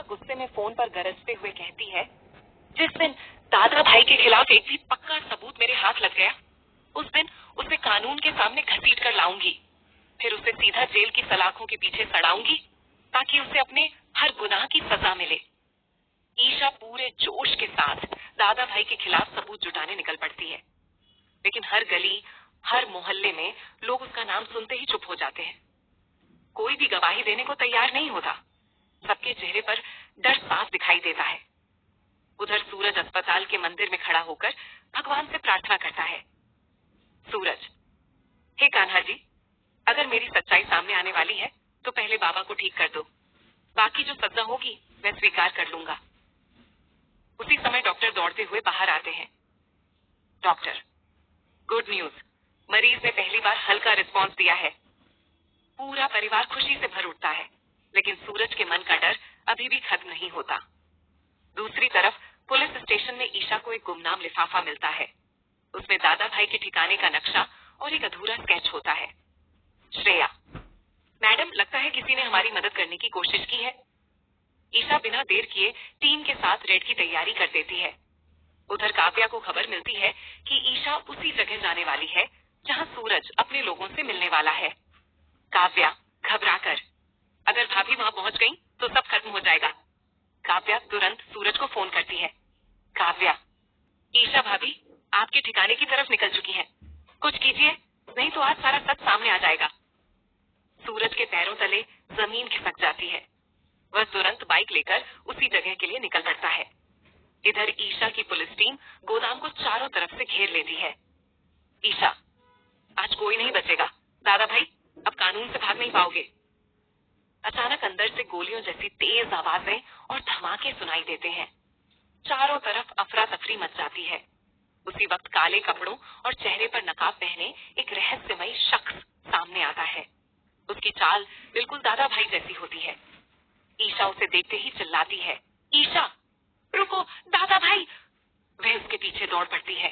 गुस्से में फोन पर गरजते हुए कहती है, जिस दिन दादा भाई के खिलाफ एक भी पक्का सबूत मेरे हाथ लग गया, उस दिन उसे कानून के सामने घसीट कर लाऊंगी। फिर उसे सीधा जेल की सलाखों के पीछे सड़ाऊंगी ताकि उसे अपने हर गुनाह की सजा मिले। ईशा पूरे जोश के साथ दादा भाई के खिलाफ सबूत जुटाने निकल पड़ती है, लेकिन हर गली, हर मोहल्ले में लोग उसका नाम सुनते ही चुप हो जाते हैं। कोई भी गवाही देने को तैयार नहीं होता। सबके चेहरे पर डर साफ दिखाई देता है। उधर सूरज अस्पताल के मंदिर में खड़ा होकर भगवान से प्रार्थना करता है। सूरज, हे कान्हा जी, अगर मेरी सच्चाई सामने आने वाली है तो पहले बाबा को ठीक कर दो। बाकी जो सजा होगी मैं स्वीकार कर लूंगा। उसी समय डॉक्टर दौड़ते हुए बाहर आते हैं। डॉक्टर, गुड न्यूज, मरीज ने पहली बार हल्का रिस्पांस दिया है। पूरा परिवार खुशी से भर उठता है, लेकिन सूरज के मन का डर अभी भी खत्म नहीं होता। दूसरी तरफ पुलिस स्टेशन में ईशा को एक गुमनाम लिफाफा मिलता है। उसमें दादा भाई के ठिकाने का नक्शा और एक अधूरा स्केच होता है। श्रेया, मैडम, लगता है किसी ने हमारी मदद करने की कोशिश की है। ईशा बिना देर किए टीम के साथ रेड की तैयारी कर देती है। उधर काव्या को खबर मिलती है कि ईशा उसी जगह जाने वाली है जहां सूरज अपने लोगों से मिलने वाला है। काव्या घबराकर, अगर भाभी वहां पहुंच गई तो सब खत्म हो जाएगा। काव्या तुरंत सूरज को फोन करती है। काव्या, ईशा भाभी आपके ठिकाने की तरफ निकल चुकी हैं। कुछ कीजिए, नहीं तो आज सारा सच सामने आ जाएगा। सूरज के पैरों तले जमीन खिसक जाती है। वह तुरंत बाइक लेकर उसी जगह के लिए निकल पड़ता है। इधर ईशा की पुलिस टीम गोदाम को चारों तरफ से घेर लेती है। ईशा, आज कोई नहीं बचेगा। दादा भाई, अब कानून से भाग नहीं पाओगे। अचानक अंदर से गोलियों जैसी तेज आवाजें और धमाके सुनाई देते हैं। चारों तरफ अफरा तफरी मच जाती है। उसी वक्त काले कपड़ों और चेहरे पर नकाब पहने एक रहस्यमयी शख्स सामने आता है। उसकी चाल बिल्कुल दादा भाई जैसी होती है। ईशा उसे देखते ही चिल्लाती है, ईशा रुको, दादा भाई। वह उसके पीछे दौड़ पड़ती है।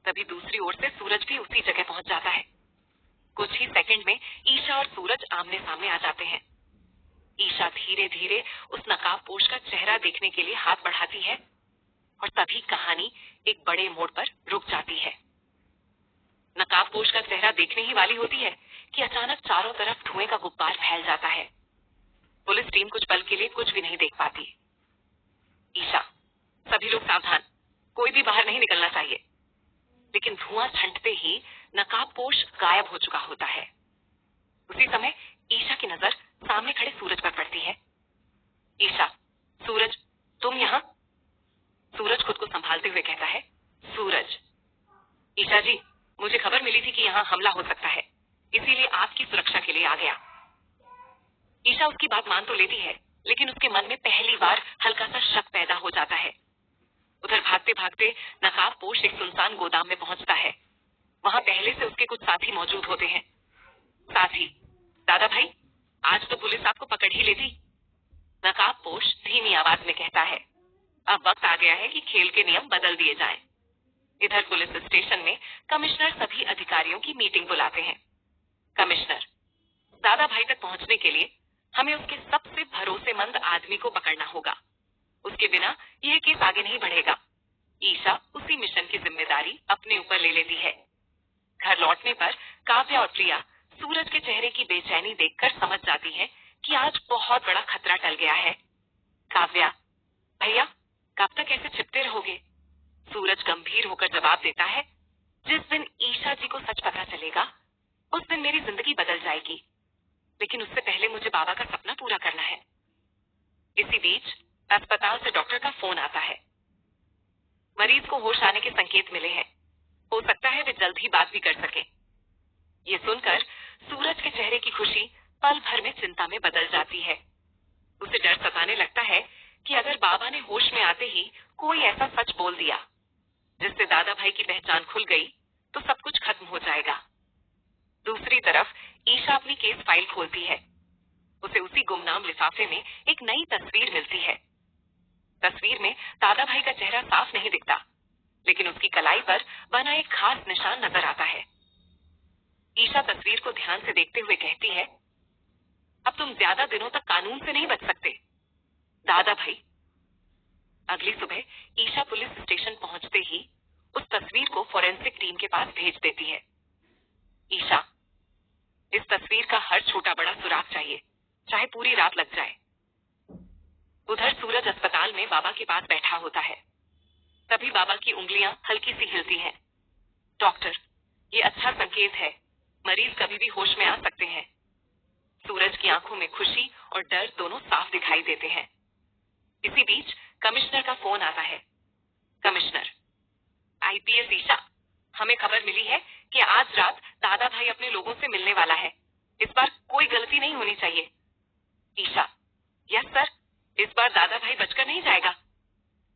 तभी दूसरी ओर से सूरज भी उसी जगह पहुंच जाता है। कुछ ही सेकंड में ईशा और सूरज आमने सामने आ जाते हैं। ईशा धीरे धीरे उस नकाबपोश का चेहरा देखने के लिए हाथ बढ़ाती है और तभी कहानी एक बड़े मोड़ पर रुक जाती है। नकाबपोश का चेहरा देखने ही वाली होती है कि अचानक चारों तरफ धुएं का गुब्बार फैल जाता है। पुलिस टीम कुछ पल के लिए कुछ भी नहीं देख पाती। ईशा, सभी लोग सावधान, कोई भी बाहर नहीं निकलना चाहिए। लेकिन धुआं छंटते ही नकाबपोश गायब हो चुका होता है। उसी समय ईशा की नजर सामने खड़े सूरज पर पड़ती है। ईशा, सूरज, तुम यहाँ? सूरज खुद को संभालते हुए कहता है, सूरज, ईशा जी, मुझे खबर मिली थी कि यहाँ हमला हो सकता है, इसीलिए आपकी सुरक्षा के लिए आ गया। ईशा उसकी बात मान तो लेती है, लेकिन उसके मन में पहली बार हल्का सा शक पैदा हो जाता है। उधर भागते भागते नकाबपोश एक सुनसान गोदाम में पहुंचता है। वहां पहले से उसके कुछ साथी मौजूद होते हैं। साथी, दादा भाई, आज तो पुलिस आपको पकड़ ही लेती। नकाबपोश धीमी आवाज में कहता है, अब वक्त आ गया है कि खेल के नियम बदल दिए जाएं। इधर पुलिस स्टेशन में कमिश्नर सभी अधिकारियों की मीटिंग बुलाते हैं। कमिश्नर, दादा भाई तक पहुंचने के लिए हमें उसके सबसे भरोसेमंद आदमी को पकड़ना होगा। उसके बिना यह केस आगे नहीं बढ़ेगा। ईशा उसी मिशन की जिम्मेदारी अपने ऊपर ले लेती है। घर लौटने पर काव्या और प्रिया सूरज के चेहरे की बेचैनी देखकर समझ जाती है कि आज बहुत बड़ा खतरा टल गया है। काव्या, भैया, कब तक ऐसे छिपते रहोगे? सूरज गंभीर होकर जवाब देता है, जिस दिन ईशा जी को सच पता चलेगा उस दिन मेरी जिंदगी बदल जाएगी, लेकिन उससे पहले मुझे बाबा का सपना पूरा करना है। इसी बीच अस्पताल से डॉक्टर का फोन आता है। मरीज को होश आने के संकेत मिले हैं। हो सकता है वे जल्द ही बात भी कर सके। ये सुनकर सूरज के चेहरे की खुशी पल भर में चिंता में बदल जाती है। उसे डर सताने लगता है कि अगर बाबा ने होश में आते ही कोई ऐसा सच बोल दिया जिससे दादा भाई की पहचान खुल गई तो सब कुछ खत्म हो जाएगा। दूसरी तरफ ईशा अपनी केस फाइल खोलती है। उसे उसी गुमनाम लिफाफे में एक नई तस्वीर मिलती है। तस्वीर में दादा भाई का चेहरा साफ नहीं दिखता, लेकिन उसकी कलाई पर बना एक खास निशान नजर आता है। ईशा तस्वीर को ध्यान से देखते हुए कहती है, अब तुम ज्यादा दिनों तक कानून से नहीं बच सकते। दादा भाई। अगली सुबह ईशा पुलिस स्टेशन पहुंचते ही उस तस्वीर को फॉरेंसिक टीम के पास भेज देती है। ईशा, इस तस्वीर का हर छोटा बड़ा सुराग चाहिए, चाहे पूरी रात लग जाए। उधर सूरज अस्पताल में बाबा के पास बैठा होता है। तभी बाबा की उंगलियां हल्की सी हिलती हैं। डॉक्टर, ये अच्छा संकेत है, मरीज कभी भी होश में आ सकते हैं। सूरज की आंखों में खुशी और डर दोनों साफ दिखाई देते हैं। इसी बीच कमिश्नर का फोन आता है। कमिश्नर, आईपीएस ईशा, हमें खबर मिली है कि आज रात दादा भाई अपने लोगों से मिलने वाला है। इस बार कोई गलती नहीं होनी चाहिए। ईशा, यस सर, इस बार दादा भाई बचकर नहीं जाएगा।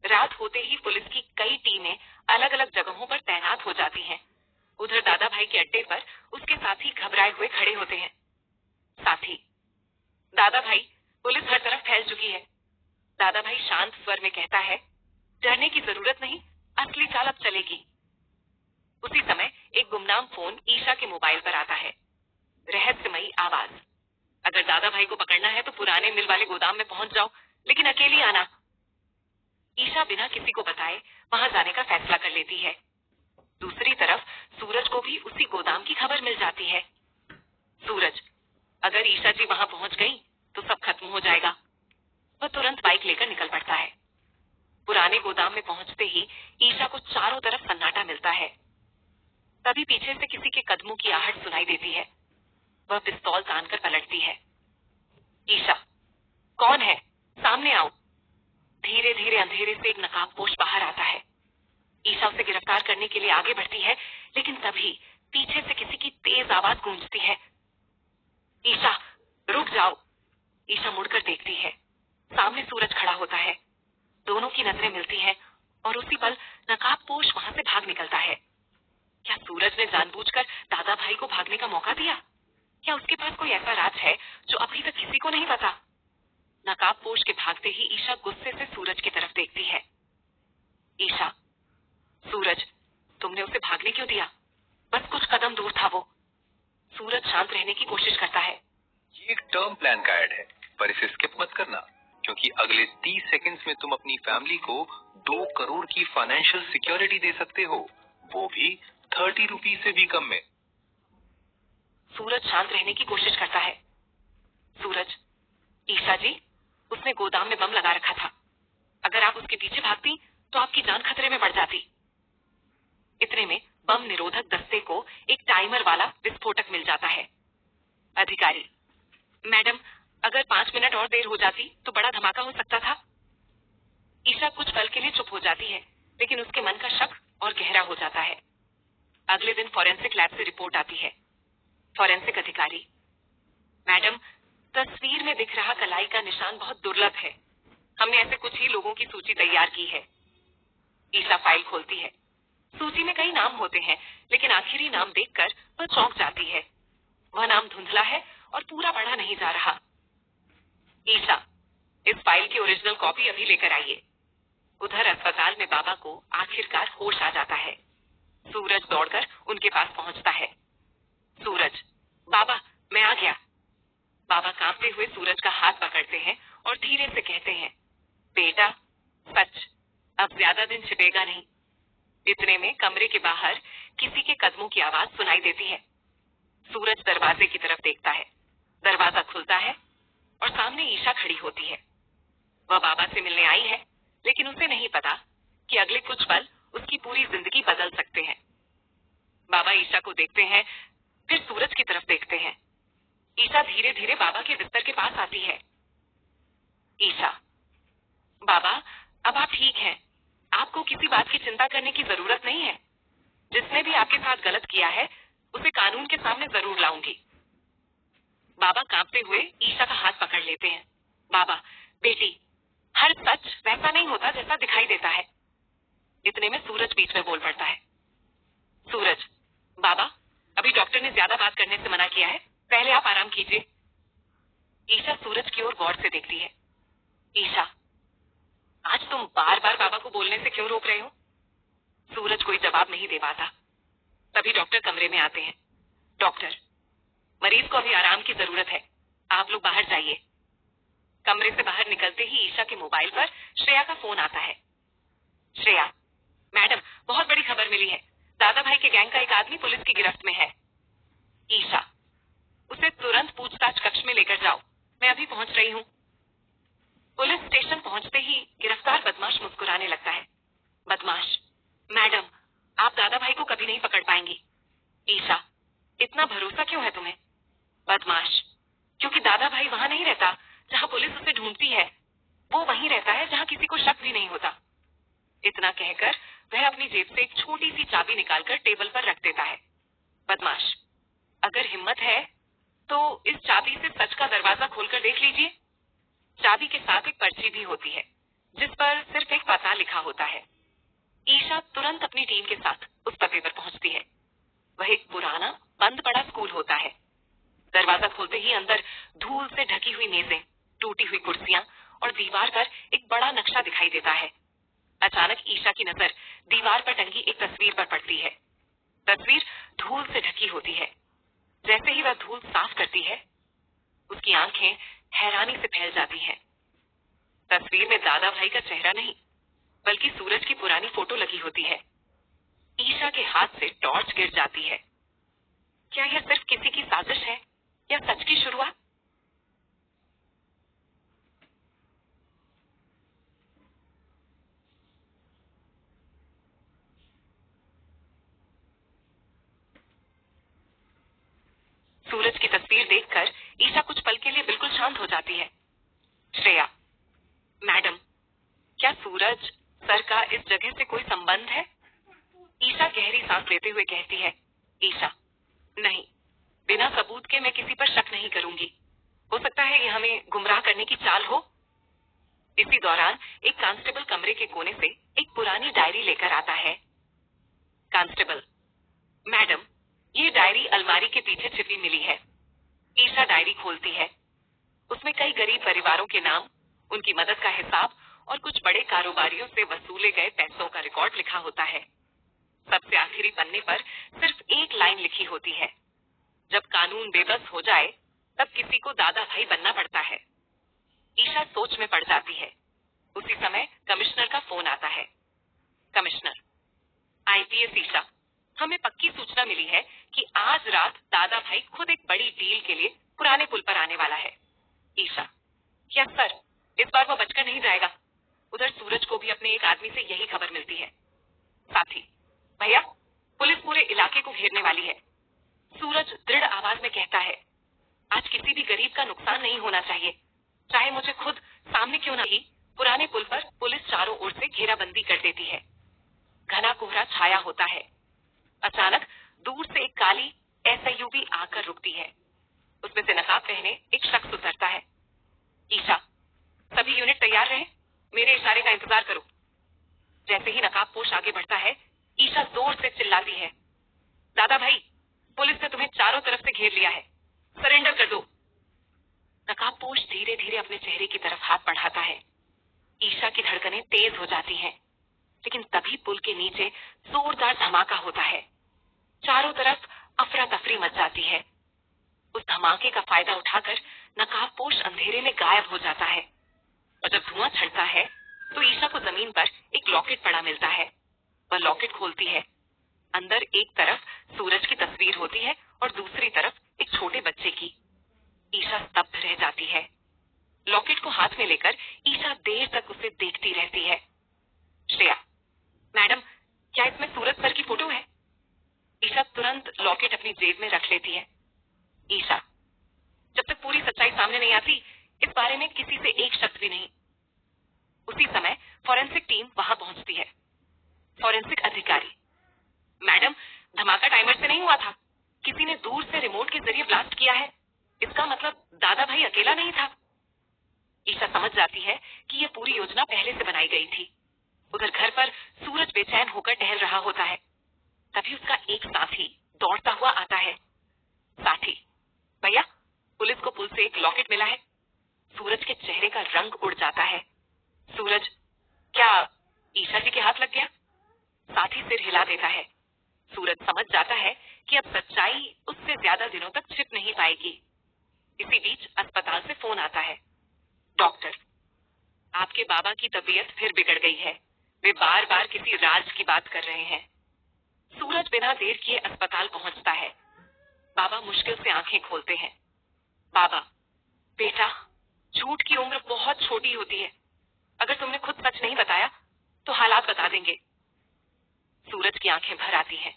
रात होते ही पुलिस की कई टीमें अलग अलग जगहों पर तैनात हो जाती हैं। उधर दादा भाई के अड्डे पर उसके साथी घबराए हुए खड़े होते हैं। साथी, दादा भाई, पुलिस हर तरफ फैल चुकी है। दादा भाई शांत स्वर में कहता है, डरने की जरूरत नहीं, असली चाल अब चलेगी। उसी समय एक गुमनाम फोन ईशा के मोबाइल पर आता है। रहस्यमयी आवाज, अगर दादा भाई को पकड़ना है तो पुराने मिल वाले गोदाम में पहुंच जाओ, लेकिन अकेली आना। ईशा बिना किसी को बताए वहां जाने का फैसला कर लेती है। दूसरी तरफ सूरज को भी उसी गोदाम की खबर मिल जाती है। सूरज, अगर ईशा जी वहां पहुंच गई तो सब खत्म हो जाएगा। वह तुरंत बाइक लेकर निकल पड़ता है। पुराने गोदाम में पहुंचते ही ईशा को चारों तरफ सन्नाटा मिलता है। तभी पीछे से किसी के कदमों की आहट सुनाई देती है। वह पिस्तौल तानकर पलटती है। ईशा, कौन है? सामने आओ। धीरे धीरे अंधेरे से एक नकाबपोश बाहर आता है। ईशा उसे गिरफ्तार करने के लिए आगे बढ़ती है, लेकिन तभी पीछे से किसी की तेज आवाज गूंजती है। ईशा, रुक जाओ। ईशा मुड़कर देखती है। सामने सूरज खड़ा होता है। दोनों की नजरें मिलती हैं और उसी पल नकाबपोश वहां से भाग निकलता है। क्या सूरज ने जानबूझकर दादा भाई को भागने का मौका दिया, या उसके पास कोई ऐसा राज है जो अभी तक किसी को नहीं पता? नकाबपोश के भागते ही ईशा गुस्से से सूरज की तरफ देखती है। ईशा, सूरज, तुमने उसे भागने क्यों दिया? बस कुछ कदम दूर था वो। सूरज शांत रहने की कोशिश करता है। ये एक टर्म प्लान का ऐड है, पर इसे स्किप मत करना, क्योंकि अगले 30 सेकंड्स में तुम अपनी फैमिली को 2 करोड़ की फाइनेंशियल सिक्योरिटी दे सकते हो, वो भी 30 रुपीज से भी कम में। सूरज शांत रहने की कोशिश करता है। सूरज, ईशा जी, उसने गोदाम में बम लगा रखा था। अगर आप उसके पीछे भागती तो आपकी जान खतरे में पड़ जाती। इतने में बम निरोधक दस्ते को एक टाइमर वाला विस्फोटक मिल जाता है। अधिकारी, मैडम, अगर 5 मिनट और देर हो जाती तो बड़ा धमाका हो सकता था। ईशा कुछ पल के लिए चुप हो जाती है, लेकिन उसके मन का शक और गहरा हो जाता है। अगले दिन फॉरेंसिक लैब से रिपोर्ट आती है। फॉरेंसिक अधिकारी, मैडम, तस्वीर में दिख रहा कलाई का निशान बहुत दुर्लभ है। हमने ऐसे कुछ ही लोगों की सूची तैयार की है। ईशा फाइल खोलती है। सूची में कई नाम होते हैं, लेकिन आखिरी नाम देखकर वह चौंक जाती है। वह नाम धुंधला है और पूरा पढ़ा नहीं जा रहा। ईशा, इस फाइल की ओरिजिनल कॉपी अभी लेकर आइए। उधर अस्पताल में बाबा को आखिरकार होश आ जाता है। सूरज दौड़कर उनके पास पहुंचता है। सूरज, बाबा, मैं आ गया। बाबा कांपते हुए सूरज का हाथ पकड़ते हैं और धीरे से कहते हैं, बेटा, सच, अब ज्यादा दिन छिपेगा नहीं। इतने में कमरे के बाहर किसी के कदमों की आवाज सुनाई देती है। सूरज दरवाजे की तरफ देखता है। दरवाजा खुलता है और सामने ईशा खड़ी होती है। वह बाबा से मिलने आई है, लेकिन उसे नहीं पता कि अगले कुछ पल उसकी पूरी जिंदगी बदल सकते हैं। बाबा ईशा को देखते हैं, फिर सूरज की तरफ देखते हैं। ईशा धीरे धीरे बाबा के बिस्तर के पास आती है। ईशा, बाबा, अब आप ठीक हैं। आपको किसी बात की चिंता करने की जरूरत नहीं है। जिसने भी आपके साथ गलत किया है, उसे कानून के सामने जरूर लाऊंगी। बाबा कांपते हुए ईशा का हाथ पकड़ लेते हैं। बाबा, बेटी, हर सच वैसा नहीं होता जैसा दिखाई देता है। इतने में सूरज बीच में बोल पड़ता है। सूरज, बाबा, अभी डॉक्टर ने ज्यादा बात करने से मना किया है, पहले आप आराम कीजिए। ईशा सूरज की ओर गौर से देखती है। ईशा, आज तुम बार बार बाबा को बोलने से क्यों रोक रहे हो? सूरज कोई जवाब नहीं दे पाता। तभी डॉक्टर कमरे में आते हैं। डॉक्टर, मरीज को अभी आराम की जरूरत है, आप लोग बाहर जाइए। कमरे से बाहर निकलते ही ईशा के मोबाइल पर श्रेया का फोन आता है। श्रेया, मैडम, बहुत बड़ी खबर मिली है। दादा भाई के गैंग का एक आदमी पुलिस की गिरफ्त में है। ईशा, उसे तुरंत पूछताछ कक्ष में लेकर जाओ, मैं अभी पहुंच रही हूँ। पुलिस स्टेशन पहुंचते ही गिरफ्तार बदमाश मुस्कुराने लगता है। बदमाश, मैडम, आप दादा भाई को कभी नहीं पकड़ पाएंगी। ईशा, इतना भरोसा क्यों है तुम्हें? बदमाश, क्योंकि दादा भाई वहां नहीं रहता जहां पुलिस उसे ढूंढती है, वो वहीं रहता है जहां किसी को शक भी नहीं होता। इतना कहकर वह अपनी जेब से एक छोटी सी चाबी निकालकर टेबल पर रख देता है। बदमाश, अगर हिम्मत है तो इस चाबी से सच का दरवाजा खोलकर देख लीजिए। चाबी के साथ एक पर्ची भी होती है जिस पर सिर्फ एक पता लिखा होता है। ईशा तुरंत अपनी टीम के साथ उस पते पर पहुंचती है। वह एक पुराना बंद पड़ा स्कूल होता है। दरवाजा खोलते ही अंदर धूल से ढकी हुई मेजें, टूटी हुई कुर्सियां और दीवार पर एक बड़ा नक्शा दिखाई देता है। अचानक ईशा की नजर दीवार पर टंगी एक तस्वीर पर पड़ती है। तस्वीर धूल से ढकी होती है। जैसे ही वह धूल साफ करती है, उसकी आंखें हैरानी से फैल जाती हैं। तस्वीर में दादा भाई का चेहरा नहीं, बल्कि सूरज की पुरानी फोटो लगी होती है। ईशा के हाथ से टॉर्च गिर जाती है। क्या यह सिर्फ किसी की साजिश है या सच की शुरुआत? सूरज की तस्वीर देखकर ईशा कुछ पल के लिए बिल्कुल शांत हो जाती है। श्रेया, मैडम, क्या सूरज सर का इस जगह से कोई संबंध है? ईशा गहरी सांस लेते हुए कहती है। ईशा, नहीं, बिना सबूत के मैं किसी पर शक नहीं करूंगी। हो सकता है ये हमें गुमराह करने की चाल हो। इसी दौरान एक कांस्टेबल कमरे के कोने से एक पुरानी डायरी लेकर आता है। कांस्टेबल, मैडम, ये डायरी अलमारी के पीछे छिपी मिली है। ईशा डायरी खोलती है। उसमें कई गरीब परिवारों के नाम, उनकी मदद का हिसाब और कुछ बड़े कारोबारियों से वसूले गए पैसों का रिकॉर्ड लिखा होता है। सबसे आखिरी पन्ने पर सिर्फ एक लाइन लिखी होती है, जब कानून बेबस हो जाए तब किसी को दादा भाई बनना पड़ता है। ईशा सोच में पड़ जाती है। उसी समय कमिश्नर का फोन आता है। कमिश्नर, आईपीएस ईशा, हमें पक्की सूचना मिली है कि आज रात दादा भाई खुद एक बड़ी डील के लिए पुराने पुल पर आने वाला है। ईशा, क्या सर, इस बार वो बचकर नहीं जाएगा? उधर सूरज को भी अपने एक आदमी से यही खबर मिलती है। साथी, भैया, पुलिस पूरे इलाके को घेरने वाली है। सूरज दृढ़ आवाज में कहता है, आज किसी भी गरीब का नुकसान नहीं होना चाहिए, चाहे मुझे खुद सामने क्यों न ही। पुराने पुल पर पुलिस चारों ओर से घेराबंदी कर देती है। घना कोहरा छाया होता है। अचानक दूर से एक काली एसयूवी आकर रुकती है। उसमें से नकाब पहने एक शख्स उतरता है। ईशा, सभी यूनिट तैयार रहे, मेरे इशारे का इंतजार करो। जैसे ही नकाबपोश आगे बढ़ता है, ईशा जोर से चिल्लाती है, दादा भाई, पुलिस ने तुम्हें चारों तरफ से घेर लिया है, सरेंडर कर दो। नकाबपोश धीरे धीरे अपने चेहरे की तरफ हाथ बढ़ाता है। ईशा की धड़कनें तेज हो जाती हैं, लेकिन तभी पुल के नीचे जोरदार धमाका होता है। चारों तरफ अफरा तफरी मच जाती है। उस धमाके का फायदा उठाकर नकाबपोश अंधेरे में गायब हो जाता है और जब धुआं छड़ता है तो ईशा को जमीन पर एक लॉकेट पड़ा मिलता है। वह लॉकेट खोलती है। अंदर एक तरफ सूरज की तस्वीर होती है और दूसरी तरफ एक छोटे बच्चे की। ईशा स्तब्ध रह जाती है। लॉकेट को हाथ में लेकर ईशा देर तक उसे देखती रहती है। श्रेया, मैडम, क्या इसमें सूरज सर की फोटो है? ईशा तुरंत लॉकेट अपनी जेब में रख लेती है। ईशा, जब तक पूरी सच्चाई सामने नहीं आती, इस बारे में किसी से एक शब्द भी नहीं। उसी समय फॉरेंसिक टीम वहां पहुंचती है। फॉरेंसिक अधिकारी, मैडम, धमाका टाइमर से नहीं हुआ था, किसी ने दूर से रिमोट के जरिए ब्लास्ट किया है। इसका मतलब दादा भाई अकेला नहीं था। ईशा समझ जाती है कि यह पूरी योजना पहले से बनाई गई थी। उधर घर पर सूरज बेचैन होकर टहल रहा होता है। तभी उसका एक साथी दौड़ता हुआ आता है। साथी, भैया, पुलिस को पुल से एक लॉकेट मिला है। सूरज के चेहरे का रंग उड़ जाता है। सूरज, क्या ईशा जी के हाथ लग गया? साथी सिर हिला देता है। सूरज समझ जाता है कि अब सच्चाई उससे ज्यादा दिनों तक छिप नहीं पाएगी। इसी बीच अस्पताल से फोन आता है। डॉक्टर बाबा की तबीयत फिर बिगड़ गई है। वे बार बार किसी राज की बात कर रहे हैं। सूरज बिना देर किए अस्पताल पहुंचता है। बाबा मुश्किल से आंखें खोलते हैं। बाबा, बेटा, झूठ की उम्र बहुत छोटी होती है। अगर तुमने खुद सच नहीं बताया तो हालात बता देंगे। सूरज की आंखें भर आती हैं।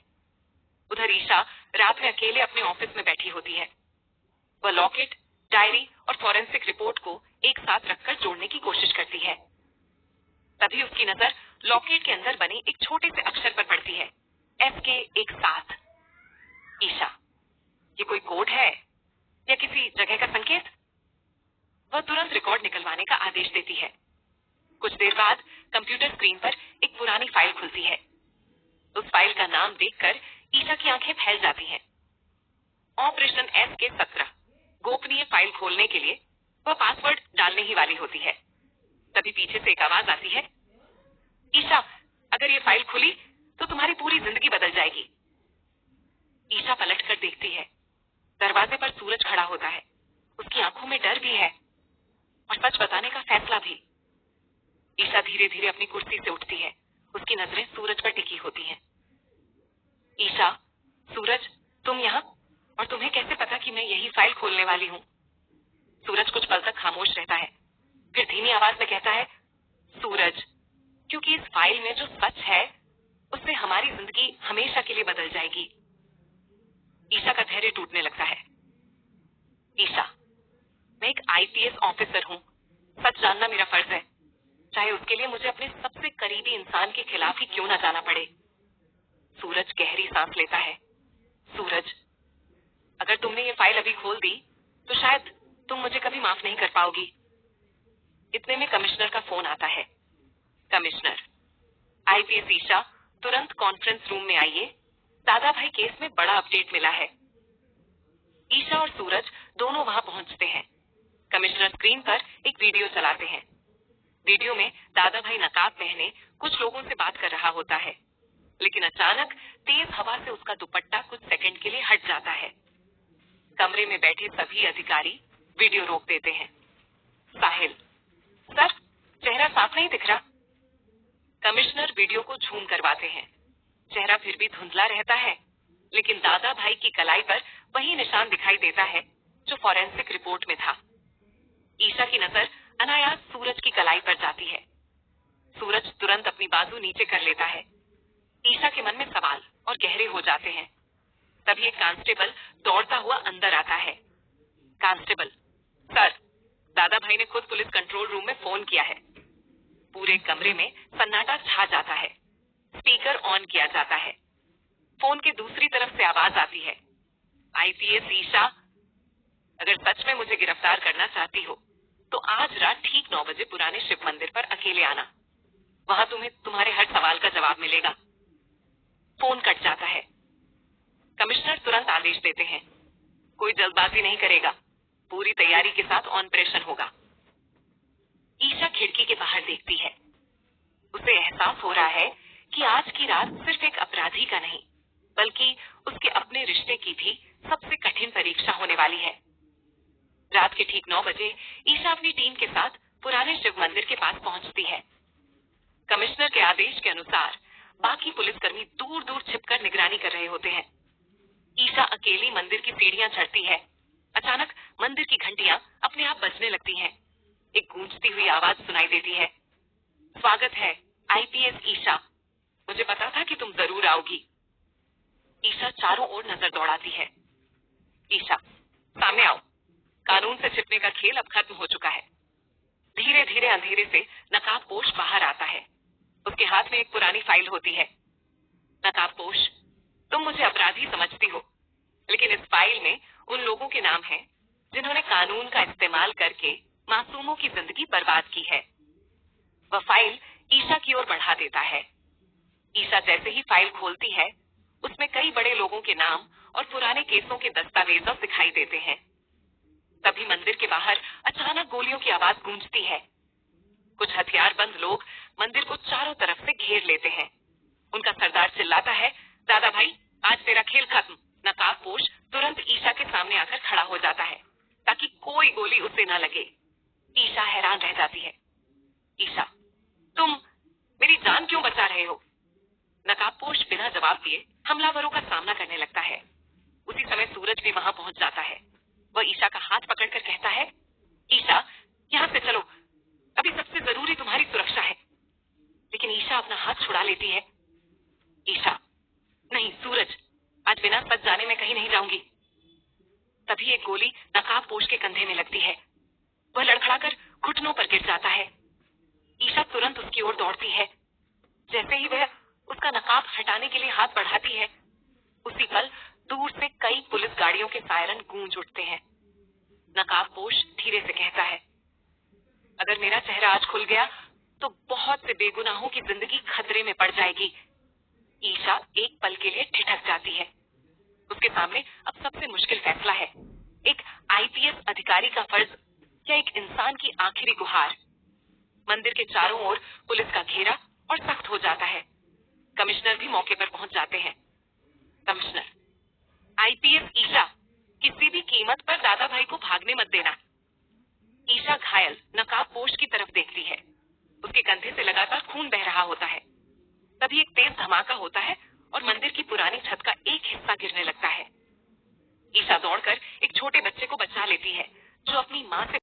उधर ईशा रात में अकेले अपने ऑफिस में बैठी होती है। वह लॉकेट, डायरी और फॉरेंसिक रिपोर्ट को एक साथ रखकर जोड़ने की कोशिश करती है। तभी उसकी नजर लॉकेट के अंदर बने एक छोटे से अक्षर पर पड़ती है, SK 17। ईशा, ये कोई कोड है या किसी जगह का संकेत? वह तुरंत रिकॉर्ड निकलवाने का आदेश देती है। कुछ देर बाद कंप्यूटर स्क्रीन पर एक पुरानी फाइल खुलती है। उस फाइल का नाम देखकर ईशा की आंखें फैल जाती हैं। ऑपरेशन SK 17 गोपनीय फाइल खोलने के लिए वह पासवर्ड डालने ही वाली होती है। तभी पीछे से एक आवाज आती है, ईशा, अगर ये फाइल खुली तो तुम्हारी पूरी जिंदगी बदल जाएगी। ईशा पलटकर देखती है। दरवाजे पर सूरज खड़ा होता है। उसकी आंखों में डर भी है और सच बताने का फैसला भी। ईशा धीरे धीरे अपनी कुर्सी से उठती है। उसकी नजरें सूरज पर टिकी होती हैं। ईशा, सूरज, तुम यहाँ? और तुम्हें कैसे पता कि मैं यही फाइल खोलने वाली हूँ? सूरज कुछ पल तक खामोश रहता है, फिर धीमी आवाज में कहता है, सूरज, क्योंकि इस फाइल में जो सच है उससे हमारी जिंदगी हमेशा के लिए बदल जाएगी। ईशा का धैर्य टूटने लगता है। ईशा, मैं एक IPS ऑफिसर हूँ। सच जानना मेरा फर्ज है, चाहे उसके लिए मुझे अपने सबसे करीबी इंसान के खिलाफ ही क्यों ना जाना पड़े। सूरज गहरी सांस लेता है। सूरज, अगर तुमने ये फाइल अभी खोल दी तो शायद तुम मुझे कभी माफ नहीं कर पाओगी। इतने में कमिश्नर का फोन आता है। कमिश्नर, IPS ईशा, तुरंत कॉन्फ्रेंस रूम में आइए। दादा भाई केस में बड़ा अपडेट मिला है। ईशा और सूरज दोनों वहां पहुंचते हैं। कमिश्नर स्क्रीन पर एक वीडियो चलाते हैं। वीडियो में दादा भाई नकाब पहने कुछ लोगों से बात कर रहा होता है, लेकिन अचानक तेज हवा से उसका दुपट्टा कुछ सेकंड के लिए हट जाता है। कमरे में बैठे सभी अधिकारी वीडियो रोक देते हैं। साहिल, सर, चेहरा साफ नहीं दिख रहा। कमिश्नर वीडियो को झूम करवाते हैं। चेहरा फिर भी धुंधला रहता है, लेकिन दादा भाई की कलाई पर वही निशान दिखाई देता है जो फॉरेंसिक रिपोर्ट में था। ईशा की नजर अनायास सूरज की कलाई पर जाती है। सूरज तुरंत अपनी बाजू नीचे कर लेता है। ईशा के मन में सवाल और गहरे हो जाते हैं। तभी एक कांस्टेबल दौड़ता हुआ अंदर आता है। कांस्टेबल, सर, दादा भाई ने खुद पुलिस कंट्रोल रूम में फोन किया है। पूरे कमरे में सन्नाटा छा जाता है। स्पीकर ऑन किया जाता है। फोन के दूसरी तरफ से आवाज आती है, IPS ईशा, अगर सच में मुझे गिरफ्तार करना चाहती हो तो आज रात ठीक 9 बजे पुराने शिव मंदिर पर अकेले आना। वहां तुम्हें तुम्हारे हर सवाल का जवाब मिलेगा। फोन कट जाता है। कमिश्नर तुरंत आदेश देते हैं, कोई जल्दबाजी नहीं करेगा, पूरी तैयारी के साथ ऑपरेशन होगा। ईशा खिड़की के बाहर देखती है। उसे एहसास हो रहा है कि आज की रात सिर्फ एक अपराधी का नहीं, बल्कि उसके अपने रिश्ते की भी सबसे कठिन परीक्षा होने वाली है। रात के ठीक 9 बजे ईशा अपनी टीम के साथ पुराने शिव मंदिर के पास पहुंचती है। कमिश्नर के आदेश के अनुसार बाकी पुलिसकर्मी दूर दूर छिपकर निगरानी कर रहे होते हैं। ईशा अकेली मंदिर की सीढ़ियां चढ़ती है। अचानक मंदिर की घंटियां अपने आप बजने लगती हैं। एक गूंजती हुई आवाज सुनाई देती है, स्वागत है IPS ईशा, मुझे पता था कि तुम जरूर आओगी। ईशा चारों ओर नजर दौड़ाती है। ईशा, सामने आओ, कानून से छिपने का खेल अब खत्म हो चुका है। धीरे धीरे अंधेरे से नकाबपोश बाहर आता है। उसके हाथ में एक पुरानी फाइल होती है। नकाबपोश, तुम मुझे अपराधी समझती हो, लेकिन इस फाइल में उन लोगों के नाम हैं जिन्होंने कानून का इस्तेमाल करके मासूमों की जिंदगी बर्बाद की है। वह फाइल ईशा की ओर बढ़ा देता है। ईशा जैसे ही फाइल खोलती है, उसमें कई बड़े लोगों के नाम और पुराने केसों के दस्तावेज दिखाई देते हैं। तभी मंदिर के बाहर अचानक गोलियों की आवाज गूंजती है। कुछ हथियारबंद लोग मंदिर को चारों तरफ से घेर लेते हैं। उनका सरदार चिल्लाता है, दादा भाई, आज तेरा खेल खत्म। नकाबपोश तुरंत ईशा के सामने आकर खड़ा हो जाता है ताकि कोई गोली उसे न लगे। ईशा हैरान रह जाती है। ईशा, तुम मेरी जान क्यों बचा रहे हो? नकाबपोश बिना जवाब दिए हमलावरों का सामना करने लगता है। उसी समय सूरज भी वहां पहुंच जाता है। वह ईशा का हाथ पकड़कर कहता है, ईशा, यहाँ से चलो, अभी सबसे जरूरी तुम्हारी सुरक्षा है। लेकिन ईशा अपना हाथ छुड़ा लेती है। ईशा, नहीं सूरज, आज बिना सच जाने मैं कहीं नहीं जाऊंगी। तभी एक गोली नकाबपोश के कंधे में लगती है। वह लड़खड़ाकर घुटनों पर गिर जाता है। ईशा तुरंत उसकी ओर दौड़ती है। जैसे ही वह उसका नकाब हटाने के लिए हाथ बढ़ाती है, उसी पल दूर से कई पुलिस गाड़ियों के सायरन गूंज उठते हैं। नकाबपोश धीरे से कहता है, अगर मेरा चेहरा आज खुल गया तो बहुत से बेगुनाहों की जिंदगी खतरे में पड़ जाएगी। ईशा एक पल के लिए ठिठक जाती है। उसके सामने अब सबसे मुश्किल फैसला है, एक आईपीएस अधिकारी का फर्ज या एक इंसान की आखिरी गुहार। मंदिर के चारों ओर पुलिस का घेरा और सख्त हो जाता है। कमिश्नर भी मौके पर पहुंच जाते हैं। कमिश्नर, आईपीएस ईशा, किसी भी कीमत पर दादा भाई को भागने मत देना। ईशा घायल नकाबपोश की तरफ देखती है। उसके कंधे से लगातार खून बह रहा होता है। तभी एक तेज धमाका होता है और मंदिर की पुरानी छत का एक हिस्सा गिरने लगता है। ईशा दौड़कर एक छोटे बच्चे को बचा लेती है, जो अपनी मां से